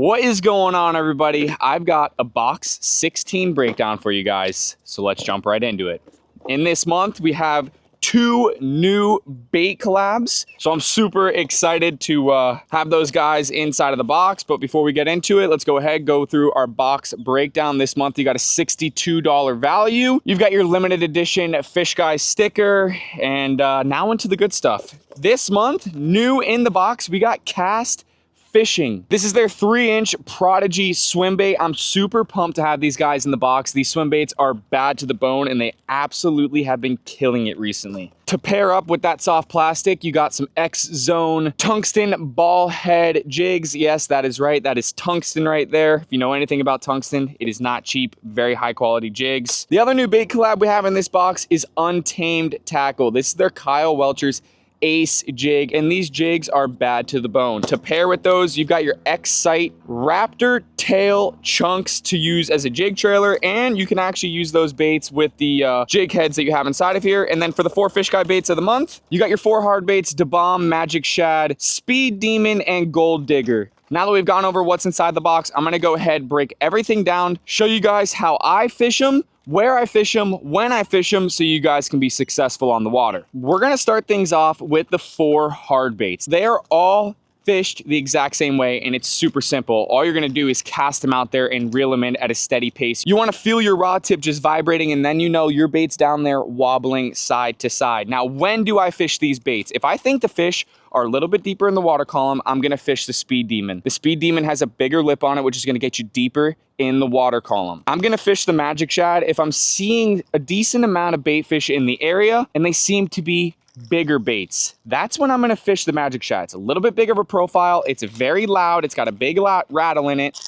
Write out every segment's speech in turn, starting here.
What is going on, everybody? I've got a box 16 breakdown for you guys, so let's jump right into it. In this month, we have 2 new bait collabs, so I'm super excited to have those guys inside of the box. But before we get into it, let's go ahead, go through our box breakdown. This month, you got a $62 value. You've got your limited edition Fish Guy sticker, and now into the good stuff. This month, new in the box, we got Cast Fishing. This is their 3-inch Prodigy swim bait. I'm super pumped to have these guys in the box. These swim baits are bad to the bone, and they absolutely have been killing it recently. To pair up with that soft plastic, you got some X-Zone tungsten ball head jigs. Yes, that is right. That is tungsten right there. If you know anything about tungsten, it is not cheap. Very high quality jigs. The other new bait collab we have in this box is Untamed Tackle. This is their Kyle Welch's Ace jig, and these jigs are bad to the bone. To pair with those, you've got your X-Sight Raptor tail chunks to use as a jig trailer, and you can actually use those baits with the jig heads that you have inside of here. And then for the 4 Fish Guy baits of the month, you got your 4 hard baits: Da Bomb, Magic Shad, Speed Demon, and Gold Digger. Now that we've gone over what's inside the box, I'm gonna go ahead, break everything down, show you guys how I fish them, where I fish them, when I fish them, so you guys can be successful on the water. We're gonna start things off with the 4 hard baits. They are all fished the exact same way, and it's super simple. All you're gonna do is cast them out there and reel them in at a steady pace. You wanna feel your rod tip just vibrating, and then you know your bait's down there wobbling side to side. Now, when do I fish these baits? If I think the fish are a little bit deeper in the water column, I'm gonna fish the Speed Demon. The Speed Demon has a bigger lip on it, which is gonna get you deeper in the water column. I'm gonna fish the Magic Shad if I'm seeing a decent amount of bait fish in the area and they seem to be bigger baits. That's when I'm gonna fish the Magic Shad. It's a little bit bigger of a profile. It's very loud. It's got a big rattle in it.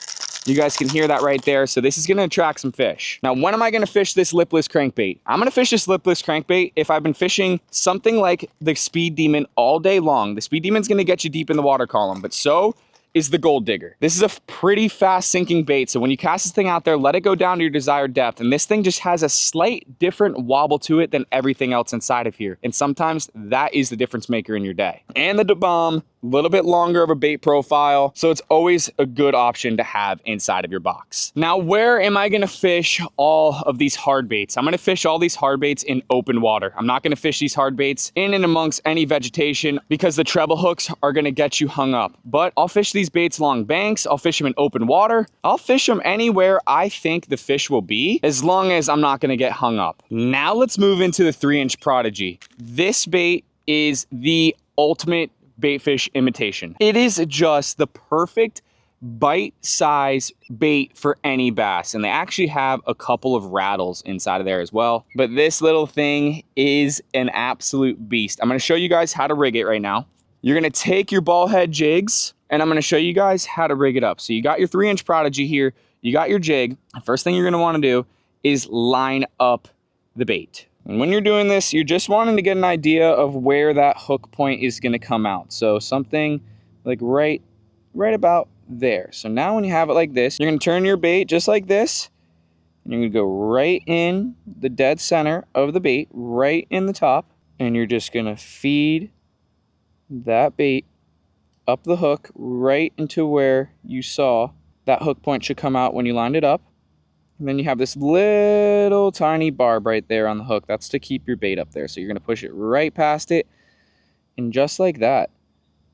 You guys can hear that right there. So this is gonna attract some fish. Now, when am I gonna fish this lipless crankbait? I'm gonna fish this lipless crankbait if I've been fishing something like the Speed Demon all day long. The Speed Demon's gonna get you deep in the water column, but so is the Gold Digger. This is a pretty fast sinking bait, so when you cast this thing out there, let it go down to your desired depth, and this thing just has a slight different wobble to it than everything else inside of here, and sometimes that is the difference maker in your day. And the Da Bomb, a little bit longer of a bait profile, so it's always a good option to have inside of your box. Now, where am I gonna fish all of these hard baits? I'm gonna fish all these hard baits in open water. I'm not gonna fish these hard baits in and amongst any vegetation because the treble hooks are gonna get you hung up. But I'll fish these baits along banks, I'll fish them in open water, I'll fish them anywhere I think the fish will be, as long as I'm not gonna get hung up. Now let's move into the 3-inch Prodigy. This bait is the ultimate baitfish imitation. It is just the perfect bite size bait for any bass, and they actually have a couple of rattles inside of there as well. But this little thing is an absolute beast. I'm going to show you guys how to rig it right now. You're going to take your ball head jigs, and I'm going to show you guys how to rig it up. So you got your 3-inch Prodigy here, you got your jig. The first thing you're going to want to do is line up the bait. And when you're doing this, you're just wanting to get an idea of where that hook point is going to come out. So something like right about there. So now when you have it like this, you're going to turn your bait just like this. And you're going to go right in the dead center of the bait, right in the top. And you're just going to feed that bait up the hook right into where you saw that hook point should come out when you lined it up. And then you have this little tiny barb right there on the hook. That's to keep your bait up there. So you're going to push it right past it. And just like that,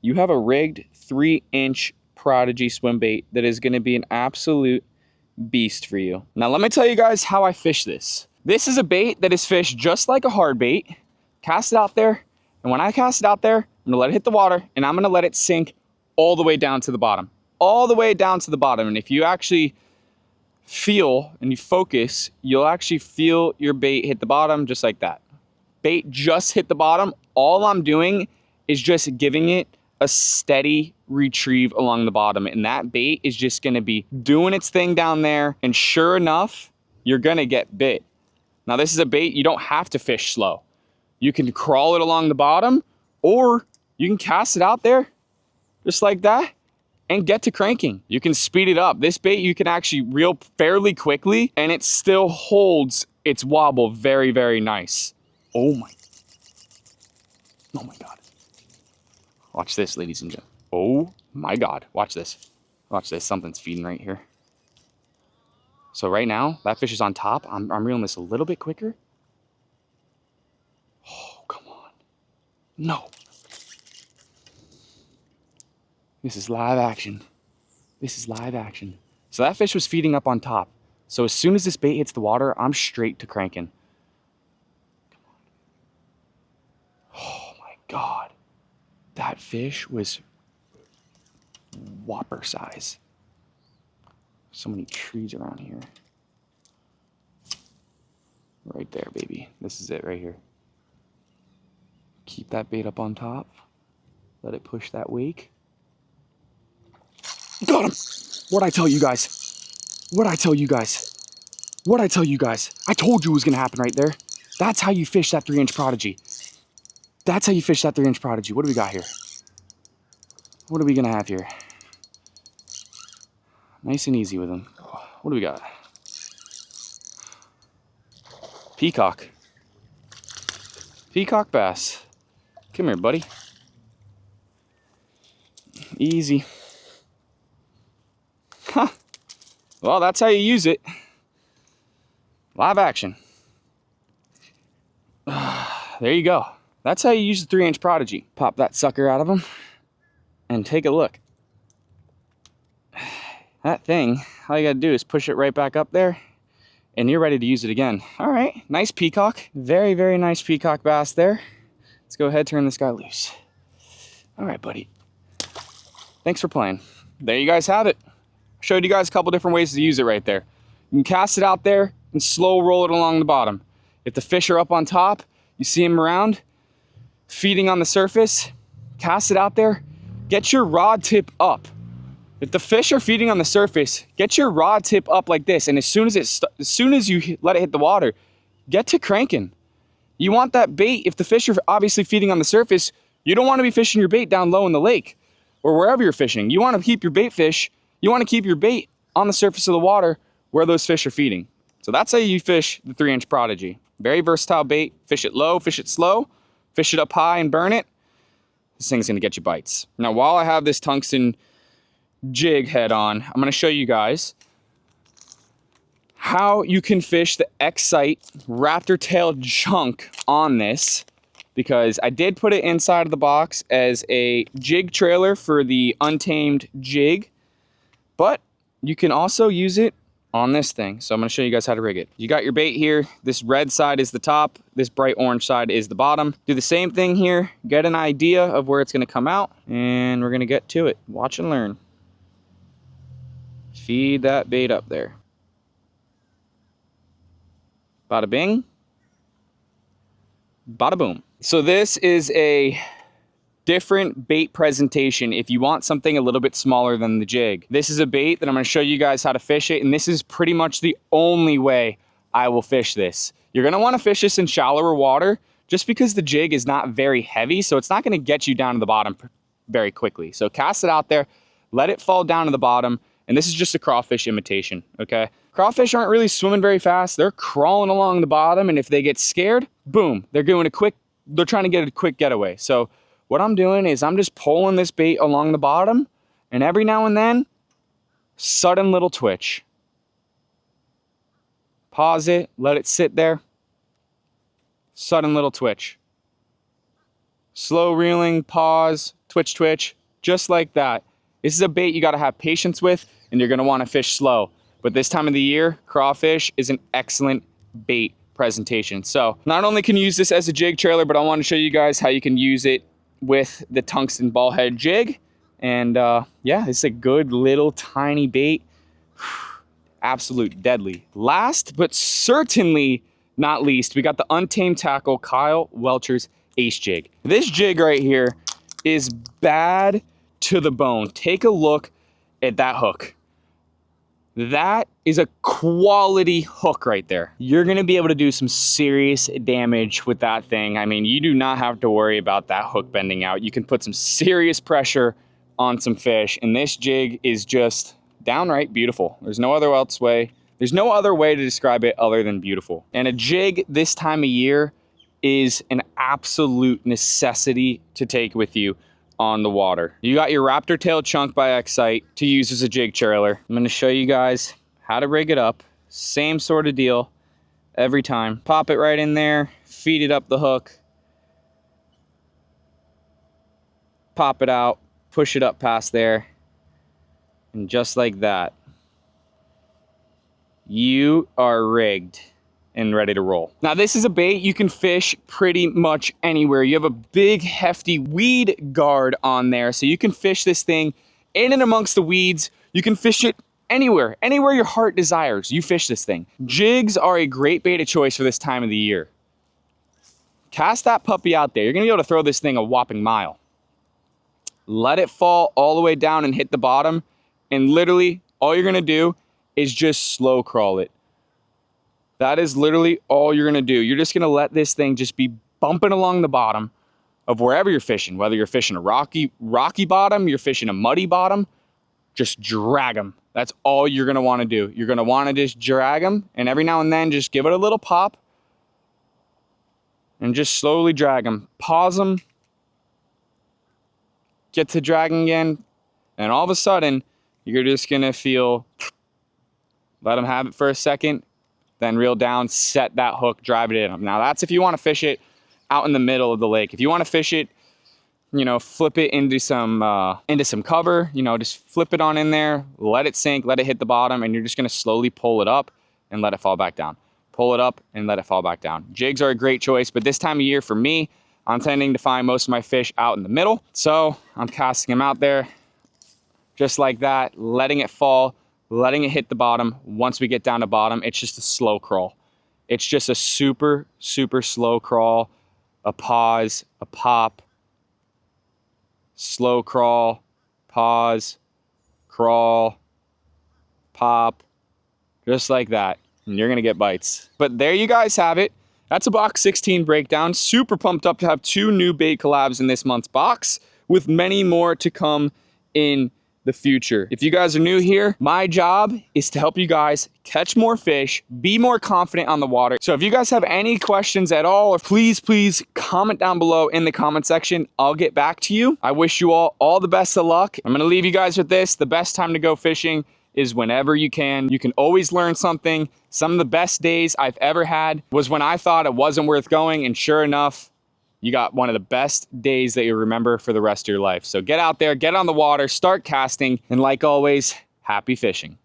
you have a rigged 3-inch Prodigy swim bait that is going to be an absolute beast for you. Now, let me tell you guys how I fish this. This is a bait that is fished just like a hard bait. Cast it out there. And when I cast it out there, I'm going to let it hit the water, and I'm going to let it sink all the way down to the bottom. All the way down to the bottom. And if you actually feel and you focus, you'll actually feel your bait hit the bottom just like that. Bait just hit the bottom. All I'm doing is just giving it a steady retrieve along the bottom, and that bait is just going to be doing its thing down there, and sure enough, you're going to get bit. Now, this is a bait you don't have to fish slow. You can crawl it along the bottom, or you can cast it out there just like that and get to cranking. You can speed it up. This bait you can actually reel fairly quickly, and it still holds its wobble very, very nice. Oh my God. Watch this, ladies and gentlemen. Oh my God, watch this. Watch this, something's feeding right here. So right now, that fish is on top. I'm reeling this a little bit quicker. Oh, come on. No. This is live action. This is live action. So that fish was feeding up on top. So as soon as this bait hits the water, I'm straight to cranking. Come on. Oh my God. That fish was whopper size. So many trees around here. Right there, baby. This is it right here. Keep that bait up on top. Let it push that wake. Got him! What'd I tell you guys? What'd I tell you guys? What'd I tell you guys? I told you it was gonna happen right there. That's how you fish that 3-inch prodigy. That's how you fish that 3-inch prodigy. What do we got here? What are we gonna have here? Nice and easy with him. What do we got? Peacock. Peacock bass. Come here, buddy. Easy. Huh. Well, that's how you use it. Live action. There you go. That's how you use the 3-inch prodigy. Pop that sucker out of him and take a look. That thing, all you gotta do is push it right back up there and you're ready to use it again. All right, nice peacock. Very, very nice peacock bass there. Let's go ahead, turn this guy loose. All right, buddy. Thanks for playing. There you guys have it. Showed you guys a couple different ways to use it right there. You can cast it out there and slow roll it along the bottom. If the fish are up on top, you see them around, feeding on the surface, cast it out there, get your rod tip up. If the fish are feeding on the surface, get your rod tip up like this, and as soon as you let it hit the water, get to cranking. You want that bait, if the fish are obviously feeding on the surface, you don't want to be fishing your bait down low in the lake or wherever you're fishing. You want to keep your bait fish, you want to keep your bait on the surface of the water where those fish are feeding. So that's how you fish the 3-inch prodigy. Very versatile bait. Fish it low, fish it slow, fish it up high and burn it. This thing's gonna get you bites. Now, while I have this tungsten jig head on, I'm gonna show you guys how you can fish the Xcite raptor tail junk on this, because I did put it inside of the box as a jig trailer for the Untamed jig, but you can also use it on this thing. So I'm gonna show you guys how to rig it. You got your bait here. This red side is the top. This bright orange side is the bottom. Do the same thing here. Get an idea of where it's gonna come out, and we're gonna get to it. Watch and learn. Feed that bait up there. Bada bing. Bada boom. So this is a different bait presentation if you want something a little bit smaller than the jig. This is a bait that I'm going to show you guys how to fish it, and this is pretty much the only way I will fish this. You're going to want to fish this in shallower water just because the jig is not very heavy, so it's not going to get you down to the bottom very quickly. So cast it out there, let it fall down to the bottom, and this is just a crawfish imitation, okay? Crawfish aren't really swimming very fast. They're crawling along the bottom, and if they get scared, boom, they're trying to get a quick getaway. So what I'm doing is I'm just pulling this bait along the bottom, and every now and then, sudden little twitch. Pause it, let it sit there. Sudden little twitch. Slow reeling, pause, twitch, twitch, just like that. This is a bait you gotta have patience with, and you're gonna wanna fish slow. But this time of the year, crawfish is an excellent bait presentation. So not only can you use this as a jig trailer, but I wanna show you guys how you can use it with the tungsten ball head jig. And yeah, it's a good little tiny bait. Absolute deadly. Last but certainly not least, we got the Untamed Tackle Kyle Welcher's Ace Jig. This jig right here is bad to the bone. Take a look at that hook. That is a quality hook right there. You're gonna be able to do some serious damage with that thing. I mean, you do not have to worry about that hook bending out. You can put some serious pressure on some fish, and this jig is just downright beautiful. There's no other way to describe it other than beautiful. And a jig this time of year is an absolute necessity to take with you on the water. You got your Raptor Tail Chunk by Excite to use as a jig trailer. I'm gonna show you guys how to rig it up. Same sort of deal every time. Pop it right in there, feed it up the hook, pop it out, push it up past there, and just like that, you are rigged and ready to roll. Now this is a bait you can fish pretty much anywhere. You have a big hefty weed guard on there, so you can fish this thing in and amongst the weeds. You can fish it anywhere your heart desires. You fish this thing. Jigs are a great bait of choice for this time of the year. Cast that puppy out there. You're gonna be able to throw this thing a whopping mile. Let it fall all the way down and hit the bottom, and literally all you're gonna do is just slow crawl it. That is literally all you're gonna do. You're just gonna let this thing just be bumping along the bottom of wherever you're fishing, whether you're fishing a rocky bottom, you're fishing a muddy bottom, just drag them. That's all you're gonna wanna do. You're gonna wanna just drag them, and every now and then just give it a little pop and just slowly drag them. Pause them, get to dragging again, and all of a sudden, you're just gonna feel, let them have it for a second, then reel down, set that hook, drive it in. Now that's if you want to fish it out in the middle of the lake. If you want to fish it, you know, flip it into some cover, you know, just flip it on in there, let it sink, let it hit the bottom, and you're just gonna slowly pull it up and let it fall back down. Pull it up and let it fall back down. Jigs are a great choice, but this time of year for me, I'm tending to find most of my fish out in the middle. So I'm casting them out there just like that, letting it fall, letting it hit the bottom. Once we get down to bottom, it's just a slow crawl. It's just a super, super slow crawl, a pause, a pop, slow crawl, pause, crawl, pop, just like that. And you're gonna get bites. But there you guys have it. That's a box 16 breakdown. Super pumped up to have 2 new bait collabs in this month's box, with many more to come in the future. If you guys are new here, my job is to help you guys catch more fish, be more confident on the water. So if you guys have any questions at all, please comment down below in the comment section. I'll get back to you. I wish you all the best of luck. I'm gonna leave you guys with this. The best time to go fishing is whenever you can. You can always learn something. Some of the best days I've ever had was when I thought it wasn't worth going, and sure enough, you got one of the best days that you remember for the rest of your life. So get out there, get on the water, start casting, and like always, happy fishing.